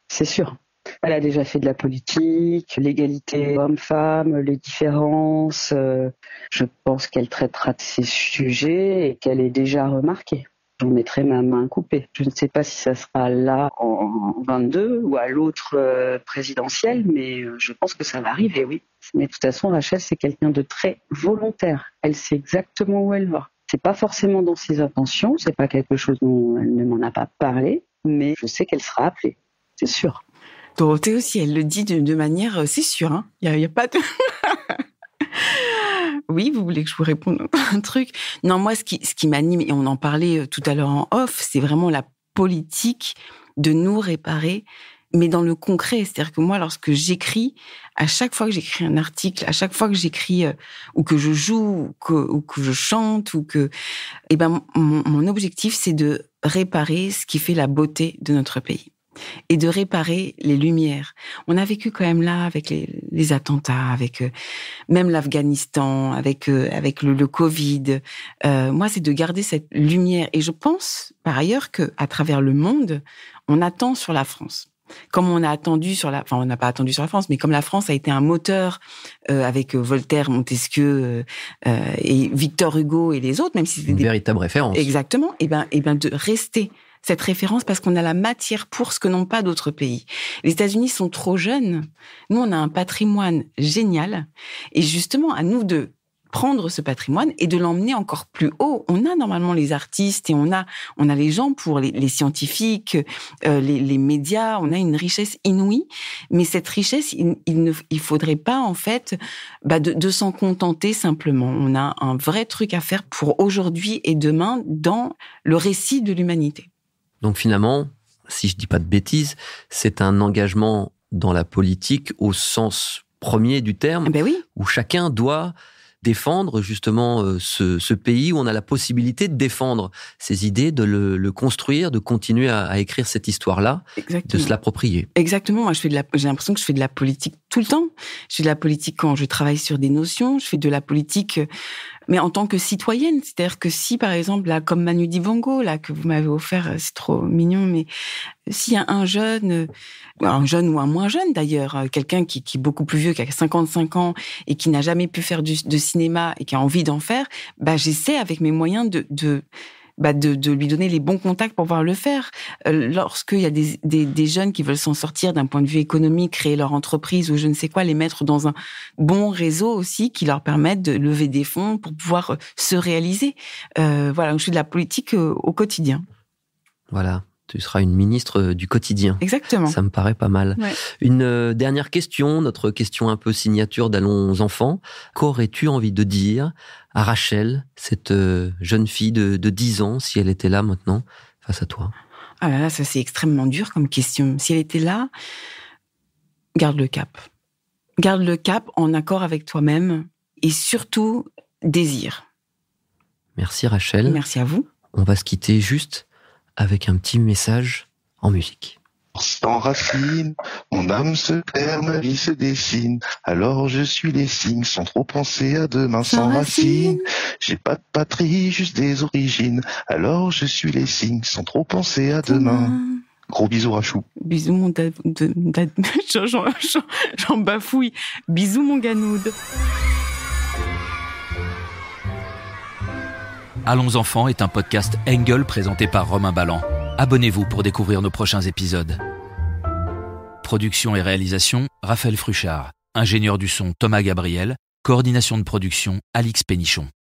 c'est sûr. Elle a déjà fait de la politique, l'égalité homme-femme, les différences. Je pense qu'elle traitera de ces sujets et qu'elle est déjà remarquée. J'en mettrai ma main coupée. Je ne sais pas si ça sera là en 22 ou à l'autre présidentielle, mais je pense que ça va arriver, oui. Mais de toute façon, Rachel, c'est quelqu'un de très volontaire. Elle sait exactement où elle va. C'est pas forcément dans ses intentions, c'est pas quelque chose dont elle ne m'en a pas parlé, mais je sais qu'elle sera appelée, c'est sûr. Dorothée aussi, elle le dit de manière, c'est sûr, hein. Il y a pas de... Oui, vous voulez que je vous réponde à un truc? Non, moi, ce qui m'anime, et on en parlait tout à l'heure en off, c'est vraiment la politique de nous réparer, mais dans le concret. C'est-à-dire que moi, lorsque j'écris, à chaque fois que j'écris un article, à chaque fois que j'écris, ou que je joue, ou que je chante, mon objectif, c'est de réparer ce qui fait la beauté de notre pays. Et de réparer les lumières. On a vécu quand même là avec les attentats, avec même l'Afghanistan, avec le Covid. Moi, c'est de garder cette lumière. Et je pense, par ailleurs, que à travers le monde, on attend sur la France. Comme on a attendu on n'a pas attendu sur la France, mais comme la France a été un moteur avec Voltaire, Montesquieu et Victor Hugo et les autres, même si c'était une véritable référence. Exactement. Et ben de rester cette référence parce qu'on a la matière pour ce que n'ont pas d'autres pays. Les États-Unis sont trop jeunes. Nous, on a un patrimoine génial. Et justement, à nous de prendre ce patrimoine et de l'emmener encore plus haut. On a normalement les artistes et on a les gens pour les scientifiques, les médias. On a une richesse inouïe. Mais cette richesse, il faudrait pas, en fait, de s'en contenter simplement. On a un vrai truc à faire pour aujourd'hui et demain dans le récit de l'humanité. Donc finalement, si je dis pas de bêtises, c'est un engagement dans la politique au sens premier du terme, oui. Où chacun doit défendre justement ce pays où on a la possibilité de défendre ses idées, de le construire, de continuer à écrire cette histoire-là, Exactement. De se l'approprier. Exactement. Moi, j'ai l'impression que je fais de la politique tout le temps. Je fais de la politique quand je travaille sur des notions. Je fais de la politique, mais en tant que citoyenne. C'est-à-dire que si, par exemple, là, comme Manu Dibango, là, que vous m'avez offert, c'est trop mignon, mais s'il y a un jeune ou un moins jeune d'ailleurs, quelqu'un qui est beaucoup plus vieux, qui a 55 ans et qui n'a jamais pu faire de cinéma et qui a envie d'en faire, j'essaie avec mes moyens de lui donner les bons contacts pour pouvoir le faire. Lorsqu'il y a des jeunes qui veulent s'en sortir d'un point de vue économique, créer leur entreprise ou je ne sais quoi, les mettre dans un bon réseau aussi qui leur permette de lever des fonds pour pouvoir se réaliser. Voilà, je fais de la politique au quotidien. Voilà. Tu seras une ministre du quotidien. Exactement. Ça me paraît pas mal. Ouais. Une dernière question, notre question un peu signature d'Allons enfants. Qu'aurais-tu envie de dire à Rachel, cette jeune fille de 10 ans, si elle était là maintenant, face à toi? Ah là là, ça c'est extrêmement dur comme question. Si elle était là, garde le cap. Garde le cap en accord avec toi-même et surtout, désire. Merci Rachel. Merci à vous. On va se quitter juste avec un petit message en musique. Sans racine, mon âme se perd, ma vie se dessine. Alors je suis les signes, sans trop penser à demain. Sans racine, j'ai pas de patrie, juste des origines. Alors je suis les signes, sans trop penser à demain. Gros bisous Rachou. Bisous mon j'en bafouille. Bisous mon Ganoud. Allons enfants est un podcast Engel présenté par Romain Ballan. Abonnez-vous pour découvrir nos prochains épisodes. Production et réalisation, Raphaël Fruchard. Ingénieur du son, Thomas Gabriel. Coordination de production, Alix Pénichon.